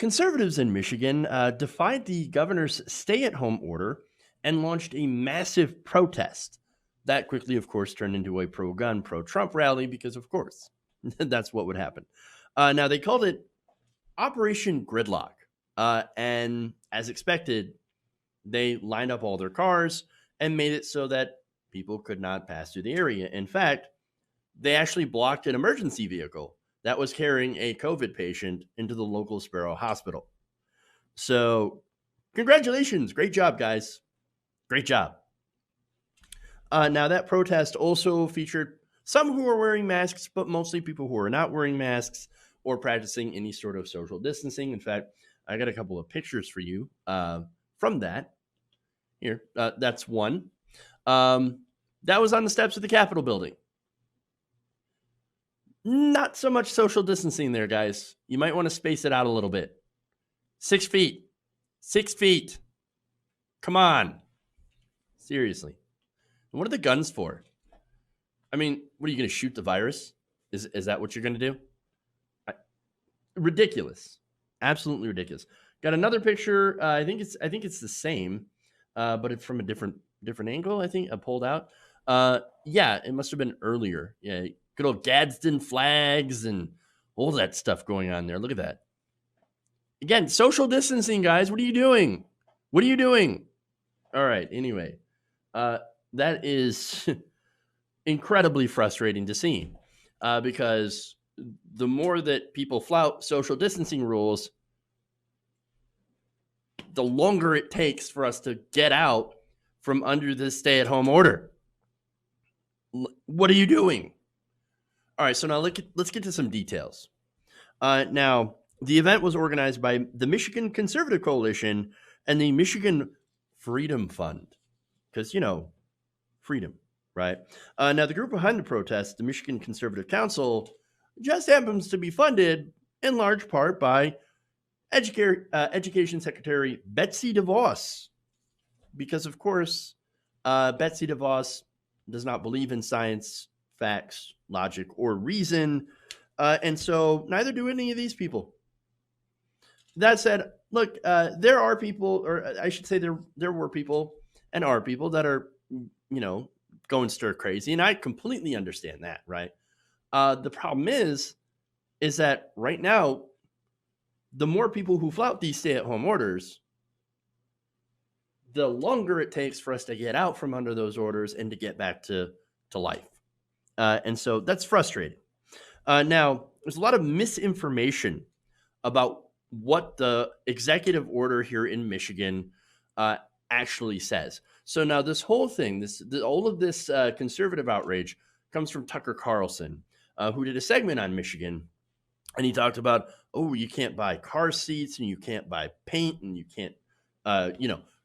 conservatives in Michigan defied the governor's stay-at-home order and launched a massive protest. That quickly, of course, turned into a pro-gun, pro-Trump rally because, of course, that's what would happen. Now, they called it Operation Gridlock. And as expected, they lined up all their cars and made it so that people could not pass through the area. In fact, they actually blocked an emergency vehicle that was carrying a COVID patient into the local Sparrow hospital. So, congratulations. Great job, guys. Great job. Now, that protest also featured some who were wearing masks, but mostly people who are not wearing masks or practicing any sort of social distancing. In fact, I got a couple of pictures for you from that. Here, that's one. That was on the steps of the Capitol building. Not so much social distancing there, guys. You might want to space it out a little bit. 6 feet. 6 feet. Come on. Seriously. And what are the guns for? I mean, what are you going to shoot the virus? Is that what you're going to do? Ridiculous. Absolutely ridiculous. Got another picture. I think it's the same, but it's from a different angle. I think I pulled out. Yeah, it must have been earlier. Yeah, good old Gadsden flags and all that stuff going on there. Look at that. Again, social distancing, guys. What are you doing? What are you doing? All right. Anyway, that is incredibly frustrating to see because the more that people flout social distancing rules, the longer it takes for us to get out from under this stay-at-home order. What are you doing? All right, so now let's get to some details. Now, the event was organized by the Michigan Conservative Coalition and the Michigan Freedom Fund, because, freedom, right? Now, the group behind the protest, the Michigan Conservative Council, just happens to be funded in large part by Education Secretary Betsy DeVos, because, of course, Betsy DeVos does not believe in science, facts, logic, or reason, and so neither do any of these people. That said, look, there are people, or I should say there were people and are people that are, going stir crazy, and I completely understand that, right? The problem is that right now, the more people who flout these stay-at-home orders, the longer it takes for us to get out from under those orders and to get back to life. And so that's frustrating. Now, there's a lot of misinformation about what the executive order here in Michigan actually says. So now this whole thing, all of this conservative outrage comes from Tucker Carlson, who did a segment on Michigan. And he talked about, you can't buy car seats and you can't buy paint and you can't,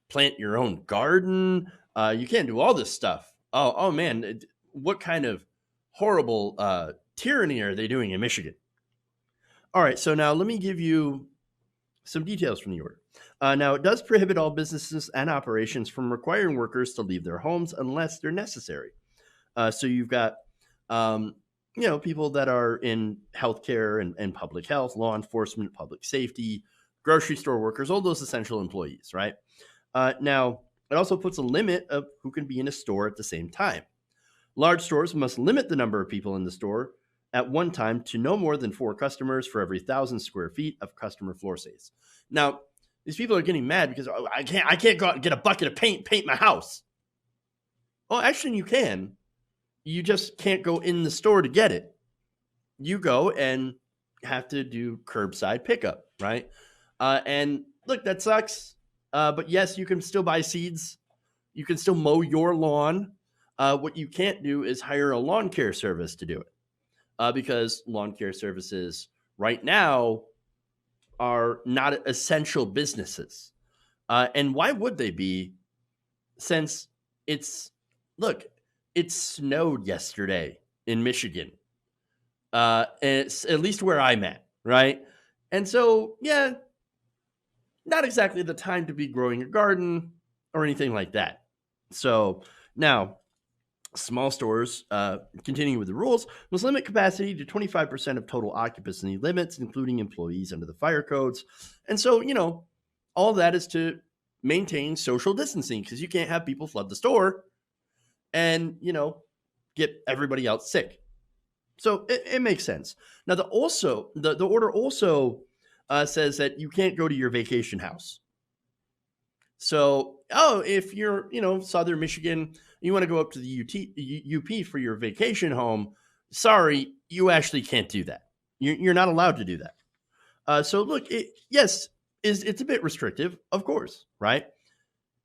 plant your own garden. You can't do all this stuff. Oh man, what kind of horrible tyranny are they doing in Michigan? All right, so now let me give you some details from the order. Now, it does prohibit all businesses and operations from requiring workers to leave their homes unless they're necessary. So you've got people that are in healthcare and public health, law enforcement, public safety, grocery store workers, all those essential employees, right? Now, it also puts a limit of who can be in a store at the same time. Large stores must limit the number of people in the store at one time to no more than 4 customers for every 1,000 square feet of customer floor space. Now, these people are getting mad because I can't go out and get a bucket of paint my house. Well, actually, you can. You just can't go in the store to get it. You go and have to do curbside pickup, right? And look, that sucks. But yes, you can still buy seeds. You can still mow your lawn. What you can't do is hire a lawn care service to do it. Because lawn care services right now are not essential businesses. And why would they be? Since it snowed yesterday in Michigan. It's at least where I'm at, right? And so, yeah, not exactly the time to be growing a garden or anything like that. So now, Small stores, continuing with the rules, must limit capacity to 25% of total occupancy limits, including employees under the fire codes. And so, all of that is to maintain social distancing because you can't have people flood the store and, get everybody else sick. So it makes sense. Now, the order also says that you can't go to your vacation house. So, if you're, Southern Michigan, you want to go up to the UP for your vacation home, sorry, you actually can't do that. You're not allowed to do that. So, look, yes, it's a bit restrictive, of course, right?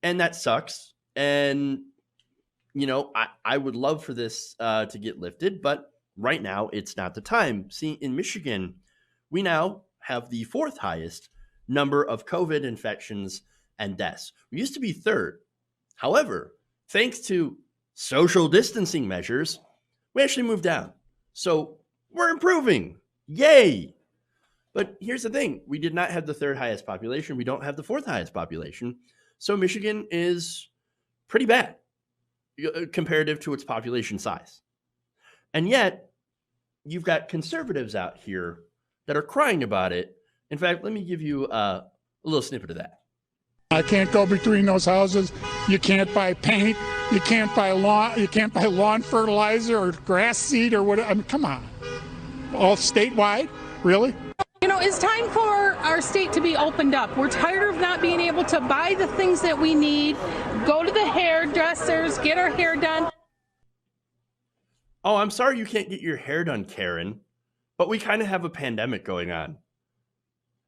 And that sucks. And, I would love for this to get lifted, but right now it's not the time. See, in Michigan, we now have the fourth highest number of COVID infections and deaths. We used to be third. However, thanks to social distancing measures, we actually moved down. So we're improving. Yay. But here's the thing. We did not have the third highest population. We don't have the fourth highest population. So Michigan is pretty bad comparative to its population size. And yet, you've got conservatives out here that are crying about it. In fact, let me give you a little snippet of that. I can't go between those houses. You can't buy paint. You can't buy lawn fertilizer or grass seed or what. I mean, come on. All statewide? Really? It's time for our state to be opened up. We're tired of not being able to buy the things that we need, go to the hairdressers, get our hair done. Oh, I'm sorry you can't get your hair done, Karen, but we kind of have a pandemic going on.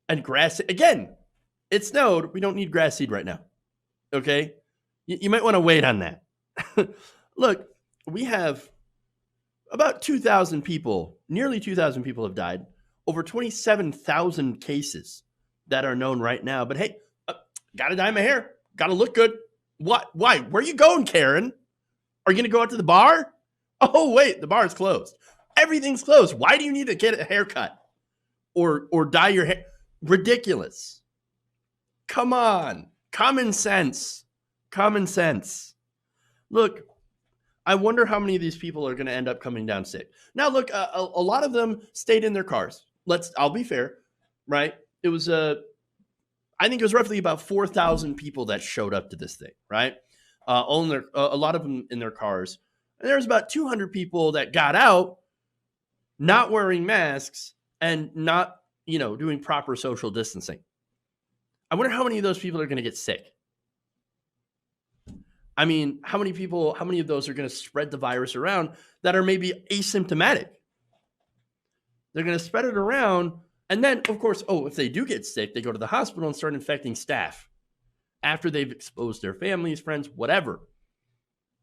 And grass, again, it snowed. We don't need grass seed right now. Okay? You might want to wait on that. Look, we have about 2,000 people, nearly 2,000 people have died. Over 27,000 cases that are known right now. But hey, gotta dye my hair. Gotta look good. What? Why? Where are you going, Karen? Are you going to go out to the bar? Oh, wait, the bar is closed. Everything's closed. Why do you need to get a haircut or dye your hair? Ridiculous. Come on. Common sense. Common sense. Look, I wonder how many of these people are going to end up coming down sick. Now, look, a lot of them stayed in their cars. I'll be fair, right? It was I think it was roughly about 4,000 people that showed up to this thing, right? A lot of them in their cars. And there was about 200 people that got out, not wearing masks and not, doing proper social distancing. I wonder how many of those people are going to get sick. I mean, how many of those are going to spread the virus around that are maybe asymptomatic? They're going to spread it around. And then, of course, if they do get sick, they go to the hospital and start infecting staff after they've exposed their families, friends, whatever.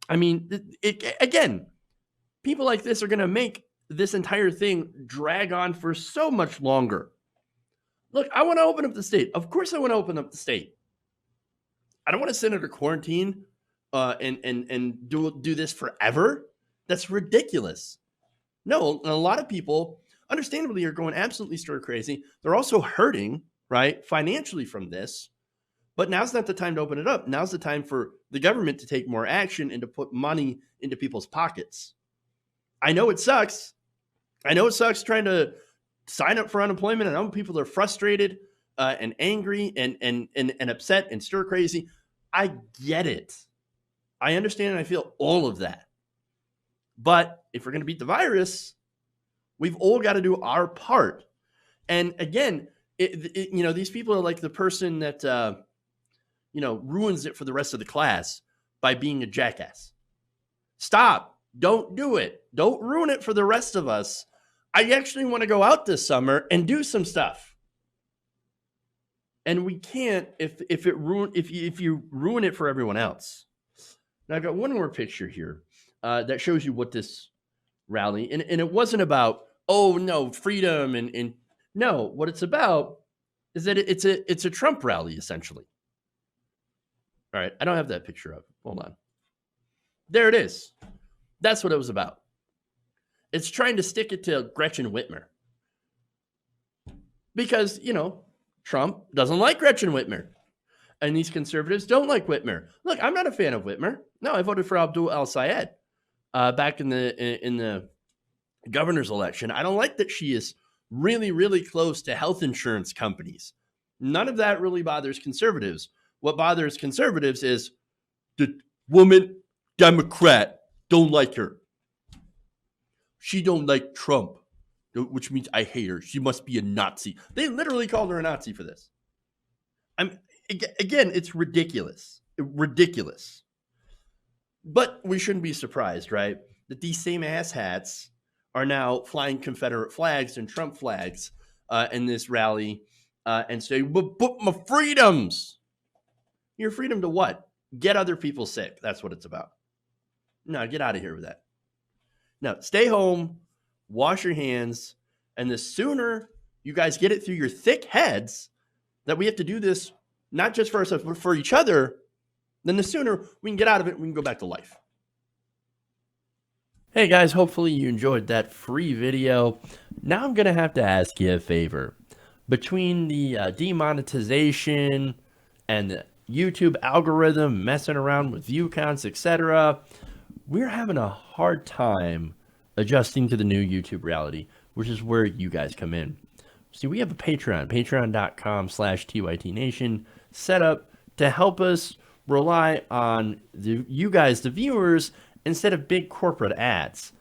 I mean, again, people like this are going to make this entire thing drag on for so much longer. Look, I want to open up the state. Of course I want to open up the state. I don't want to sit under quarantine and do this forever. That's ridiculous. No, a lot of people, understandably, are going absolutely stir crazy. They're also hurting, right, financially from this. But now's not the time to open it up. Now's the time for the government to take more action and to put money into people's pockets. I know it sucks. I know it sucks trying to sign up for unemployment. I know people are frustrated and angry and upset and stir crazy. I get it. I understand and I feel all of that. But if we're going to beat the virus, we've all got to do our part. And again, these people are like the person that, ruins it for the rest of the class by being a jackass. Stop. Don't do it. Don't ruin it for the rest of us. I actually want to go out this summer and do some stuff. And we can't if you ruin it for everyone else. Now, I've got one more picture here that shows you what this rally, and it wasn't about, freedom and no, what it's about is that it's a Trump rally, essentially. All right, I don't have that picture up. Hold on. There it is. That's what it was about. It's trying to stick it to Gretchen Whitmer. Because, Trump doesn't like Gretchen Whitmer. And these conservatives don't like Whitmer. Look, I'm not a fan of Whitmer. No, I voted for Abdul al-Sayed. back in the governor's election. I don't like that she is really, really close to health insurance companies. None of that really bothers conservatives. What bothers conservatives is the woman Democrat don't like her. She don't like Trump, which means I hate her. She must be a Nazi. They literally called her a Nazi for this. Again, it's ridiculous. Ridiculous. But we shouldn't be surprised, right? That these same asshats are now flying Confederate flags and Trump flags in this rally and say, but my freedoms. Your freedom to what? Get other people sick. That's what it's about. No, get out of here with that. No, stay home, wash your hands, and the sooner you guys get it through your thick heads that we have to do this not just for ourselves, but for each other, then the sooner we can get out of it, we can go back to life. Hey guys, hopefully you enjoyed that free video. Now I'm going to have to ask you a favor. Between the demonetization and the YouTube algorithm messing around with view counts, etc., we're having a hard time adjusting to the new YouTube reality, which is where you guys come in. See, we have a Patreon, patreon.com/TYTNation, set up to help us rely on you guys, the viewers, instead of big corporate ads.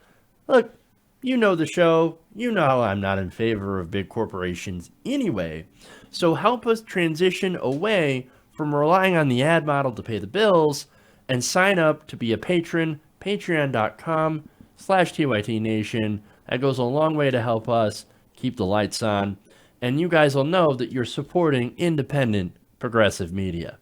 Look, you know the show. You know how I'm not in favor of big corporations anyway. So help us transition away from relying on the ad model to pay the bills and sign up to be a patron, patreon.com/TYTNation. That goes a long way to help us keep the lights on. And you guys will know that you're supporting independent progressive media.